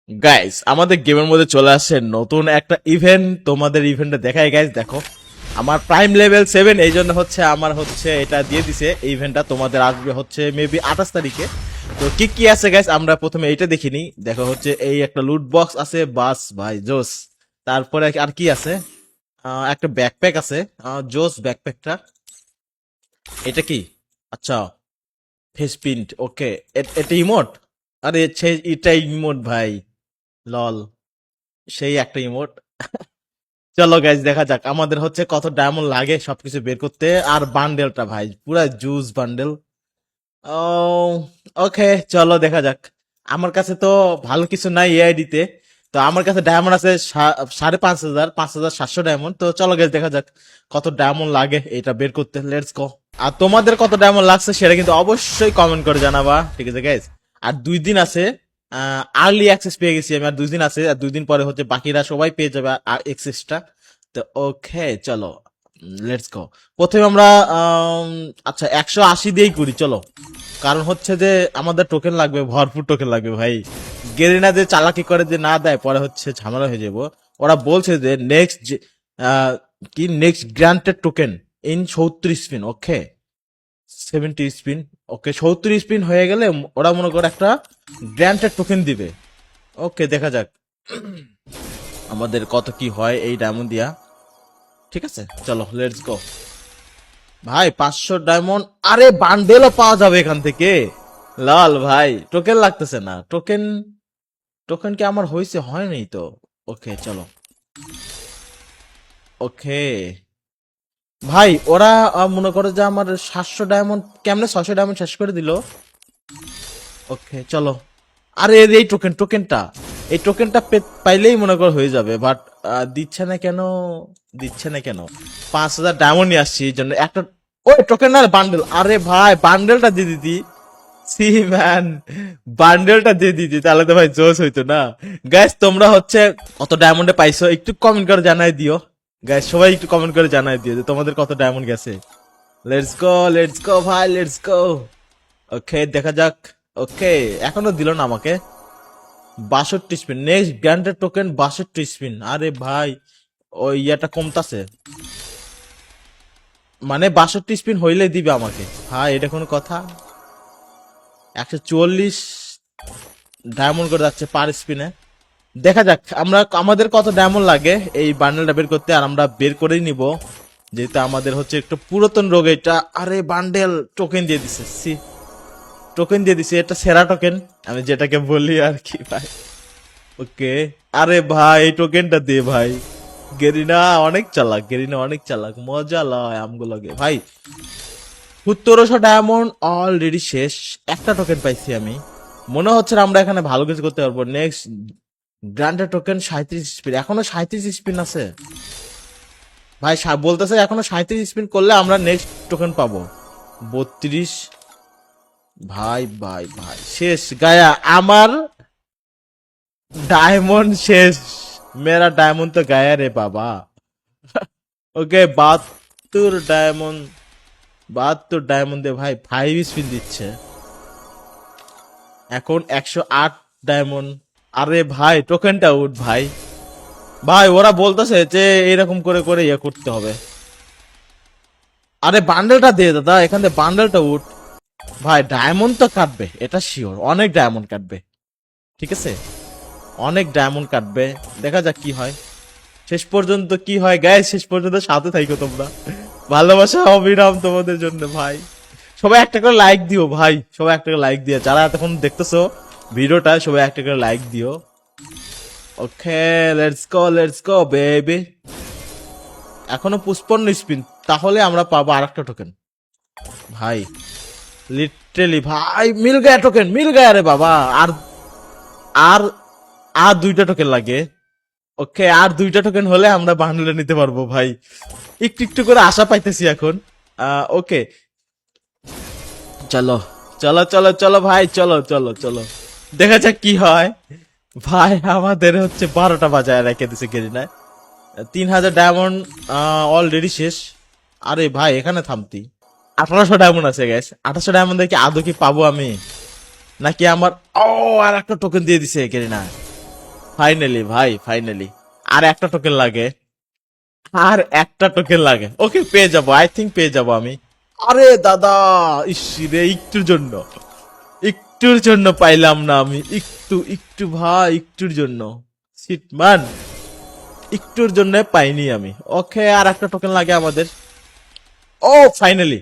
Guys আমাদের গেমের মধ্যে চলে আসছে নতুন একটা ইভেন্ট। তোমাদের ইভেন্টটা দেখাই গাইস, দেখো আমার প্রাইম লেভেল 7, এই জন্য হচ্ছে আমার হচ্ছে এটা দিয়ে দিছে। এই ইভেন্টটা তোমাদের আসবে হচ্ছে মেবি 28 তারিখে। তো কি কি আছে গাইস, আমরা প্রথমে এইটা দেখিনি। দেখো হচ্ছে এই একটা লুট বক্স আছে, বাস ভাই জোস। তারপরে আর কি আছে, একটা ব্যাকপ্যাক আছে, জোস ব্যাকপ্যাকটা। এটা কি? আচ্ছা, ফেস প্রিন্ট, ওকে। এটা ইমোট? আরে এটা ইমোট ভাই, লল, সেই একটা ইমোট। চলো গাইজ দেখা যাক আমাদের হচ্ছে কত ডায়মন্ড লাগে সবকিছু বের করতে। আর বান্ডেলটা ভাই পুরা জুস বান্ডেল। ও ওকে, চলো দেখা যাক। আমার কাছে তো ভালো কিছু নাই এআইডিতে। তো আমার কাছে ডায়মন্ড আছে 5,500, 5,700 ডায়মন্ড। তো চলো গাইজ দেখা যাক কত ডায়মন্ড লাগে এটা বের করতে। Let's go. আর তোমাদের কত ডায়মন্ড লাগছে সেটা কিন্তু অবশ্যই কমেন্ট করে জানাবা, ঠিক আছে গাইজ। আর 2 দিন আছে, আর্লি অ্যাক্সেস পেয়ে গেছি আমি। আর 2 দিন আছে, আর 2 দিন পরে হচ্ছে বাকিরা সবাই পেয়ে যাবে অ্যাক্সেসটা। তো ওকে চলো, লেটস গো। প্রথমে আমরা আচ্ছা 180 দিয়েই করি চলো। কারণ হচ্ছে যে আমাদের টোকেন লাগবে, ভরপুর টোকেন লাগবে ভাই। গেরিনা যে চালাকি করে যে না দেয়, পরে হচ্ছে ঝামেলা হয়ে যাবো। ওরা বলছে যে নেক্সট কি next granted token in 70 spin, okay 70 spin, okay 70 spin হয়ে গেলে ওরা মনে করে একটা গ্রান্টেড টোকেন দিবে। ওকে দেখা যাক আমাদের কত কি হয় এই ডায়মন্ড দিয়া। ঠিক আছে চলো লেটস গো। ভাই 500 ডায়মন্ড, আরে বান্ডেলও পাওয়া যাবে এখান থেকে। লাল ভাই টোকেন লাগতেছে না, টোকেন টোকেন কি আমার হয়েছে? হয়নি তো। ওকে চলো, ওকে ভাই ওরা মনে করে যে আমার 700 ডায়মন্ড কেমনে 600 ডায়মন্ড শেষ করে দিল। ওকে চলো। আরে এই টোকেনটা এই টোকেনটা পাইলেই মনে কর হয়ে যাবে, বাট দিচ্ছে না কেন? দিচ্ছে না কেন? 5,000 ডায়মন্ড নিয়ে আসছি এই জন্য একটা। ওই টোকেন না, বান্ডেল। আরে ভাই বান্ডেলটা দিয়ে দিতি। সি ম্যান, বান্ডেলটা দিয়ে দিতি তাহলে তো ভাই জোশ হইতো না। গাইস তোমরা হচ্ছে কত ডায়মন্ডে পাইছো একটু কমেন্ট করে জানাই দিও। গাইস সবাই একটু কমেন্ট করে জানাই দিও যে তোমাদের কত ডায়মন্ড গেছে। লেটস গো ভাই, লেটস গো। ওকে দেখা যাক। ওকে এখনো দিল না আমাকে। 62 স্পিন, নেক্সট গ্র্যান্ডেড টোকেন 62 স্পিন। আরে ভাই ওই ইয়াটা কমতাছে, মানে 62 স্পিন হইলে দিবে আমাকে। ভাই এটা কোনো কথা? 144 ডায়মন্ড করে যাচ্ছে পার স্পিনে। দেখা যাক আমরা আমাদের কত ডায়মন্ড লাগে এই বান্ডেলটা বের করতে। আর আমরা বের করেই নিব, যেহেতু আমাদের হচ্ছে একটু পুরাতন রোগ এটা। আরে বান্ডেল টোকেন দিয়ে দিছে, সি টোকেন দিয়ে দিছে, এটা সেরা টোকেন আমি যেটাকে বলি আর কি ভাই। ওকে আরে ভাই এই টোকেনটা দে ভাই। গেরিনা অনেক চালাক, গেরিনা অনেক চালাক, মজা লয় আমগুলোকে ভাই। 1700 ডায়মন্ড অলরেডি শেষ, একটা টোকেন পাইছি আমি। মনে হচ্ছে না আমরা এখানে ভালো কিছু করতে পারবো। নেক্সট গ্রান্ডেড টোকেন 37 স্পিন, এখনো 37 স্পিন আছে ভাই। বলতেছে এখনো 37 স্পিন করলে আমরা নেক্সট টোকেন পাবো। 32 ভাই ভাই ভাই শেষ গায়া আমার डायमंड शेष, मेरा डायमंड तो गया रे बाबा। ওকে 72 ডায়মন্ড, 72 ডায়মন্ড দে ভাই। 5 স্পিন দিচ্ছে এখন 108 ডায়মন্ড। আরে ভাই টোকেনটা উঠ ভাই। ভাই ওরা বলতেছে যে এরকম করে করে ইয়ে করতে হবে। আরে বান্ডেলটা দে দাদা, এখান থেকে বান্ডেলটা উঠ ভাই। ডায়মন্ড তো কাটবে এটা শিওর, অনেক ডায়মন্ড কাটবে। ঠিক আছে অনেক ডায়মন্ড কাটবে, দেখা যাক কি হয় শেষ পর্যন্ত কি হয়। গাইস শেষ পর্যন্ত সাথে থাইকো তোমরা, ভালোবাসা অবিরাম তোমাদের জন্য ভাই। সবাই একটা করে লাইক দিও ভাই, সবাই একটা করে লাইক দিও, যারা এতক্ষণ দেখতেছো ভিডিওটা সবাই একটা করে লাইক দিও। Okay let's go baby. এখনো 55 স্পিন, তাহলে আমরা পাবো আরেকটা টোকেন ভাই। লিটারেলি ভাই মিল গায়া টোকেন, মিল গায়া রে বাবা। আর আর আর 2টা টোকেন লাগে। ওকে আর 2টা টোকেন হলে আমরা বান্ডেলে নিতে পারবো ভাই। একটু একটু করে আশা পাইতেছি এখন। ওকে চলো চলো চলো চলো ভাই, চলো চলো চলো দেখা যাক কি হয় ভাই। আমাদের হচ্ছে 12টা বাজায় রেখে দিছে গেরিনায়। 3,000 ডায়মন্ড অলরেডি শেষ। আরে ভাই এখানে থামতি। 1800 ডায়মন্ড আছে গ্যাস, 1800 ডায়মন্ড কি আদৌ কি পাবো আমি, নাকি আমার ও আর একটা টোকেন দিয়ে দিছে গেরিনা। ফাইনালি ভাই, ফাইনালি। আর একটা টোকেন লাগে, আর একটা টোকেন লাগে। ওকে, পেয়ে যাবো, আই থিঙ্ক পেয়ে যাবো আমি। আরে দাদা, ইস রে, একটুর জন্য পাইলাম না আমি, একটু একটু ভাই, একটুর জন্য। শিট মান, একটুর জন্য পাইনি আমি। ওকে, আর একটা টোকেন লাগে আমাদের। ও ফাইনালি,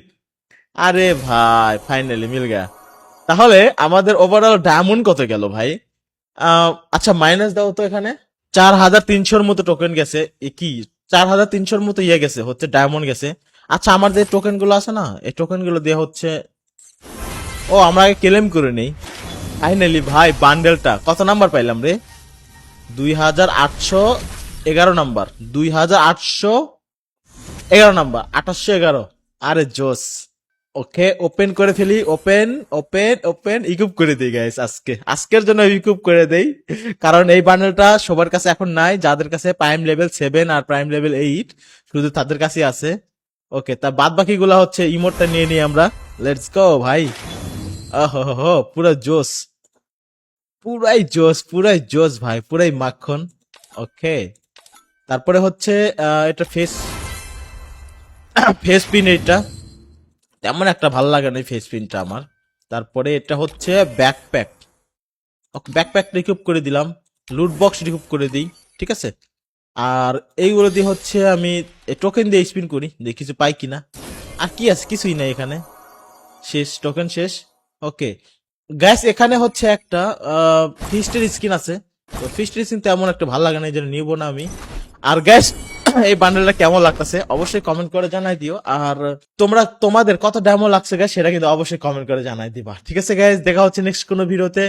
আরে ভাই ফাইনালি মিল গয়া। তাহলে আমাদের ওভারঅল ডায়মন্ড কত গেল ভাই? আচ্ছা মাইনাস দাও তো এখানে। 4300-র মতো টোকেন গেছে। কি 4300-র মতো ইয়ে গেছে, হচ্ছে ডায়মন্ড গেছে। আচ্ছা আমার যে টোকেন গুলো আছে না, এই টোকেন গুলো দিয়ে হচ্ছে, ও আমরা আগে ক্লেম করে নেই। ফাইনালি ভাই, বান্ডেলটা কত নাম্বার পাইলাম রে? 2811 নাম্বার, 2811 নাম্বার, 2811। আরে জোস। ওকে, ওপেন করে ফেলি, ওপেন ওপেন ওপেন, ইকুপ করে দিই গাইস। আজকের জন্য ইকুপ করে দেই, কারণ এই বান্ডেলটা সবার কাছে এখন নাই। যাদের কাছে প্রাইম লেভেল 7 আর প্রাইম লেভেল 8, শুধু তাদের কাছেই আছে। ওকে, তা বাদ বাকি গুলা হচ্ছে ইমোটটা নিয়ে নিই আমরা। লেটস গো ভাই। হো, পুরো জোস, পুরাই জোস ভাই, পুরাই মাখন। ওকে, তারপরে হচ্ছে এটা ফেস ফেস পিন। এটা তেমন একটা ভালো লাগে না, ফেস পিনটা আমার। তারপরে এটা হচ্ছে ব্যাকপ্যাক। ওকে, ব্যাকপ্যাক রিকুপ করে দিলাম। লুট বক্স রিকুপ করে দিই, ঠিক আছে। আর এইগুলো দিয়ে হচ্ছে আমি টোকেন দিয়ে স্পিন করি, দেখি কিছু পাই কিনা। আর কি আছে, কিছুই নাই এখানে, শেষ, টোকেন শেষ। ওকে গ্যাস, এখানে হচ্ছে একটা ফিস্টের স্কিন আছে। তো ফিস্টের স্কিন তেমন একটা ভালো লাগে না, এই জন্য নিবো না আমি। আর গ্যাস, এই বান্ডেলটা কেমন লাগতেছে অবশ্যই কমেন্ট করে জানাই দিও। আর তোমাদের কত ডেমো লাগছে গ্যাস, সেটা কিন্তু অবশ্যই কমেন্ট করে জানাই দিবা, ঠিক আছে গ্যাস। দেখা হচ্ছে নেক্সট কোনো ভিডিওতে।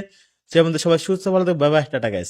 সে মধ্যে সবাই সুস্থ ভালো থাকবে, বাই বাই, টাটা গ্যাস।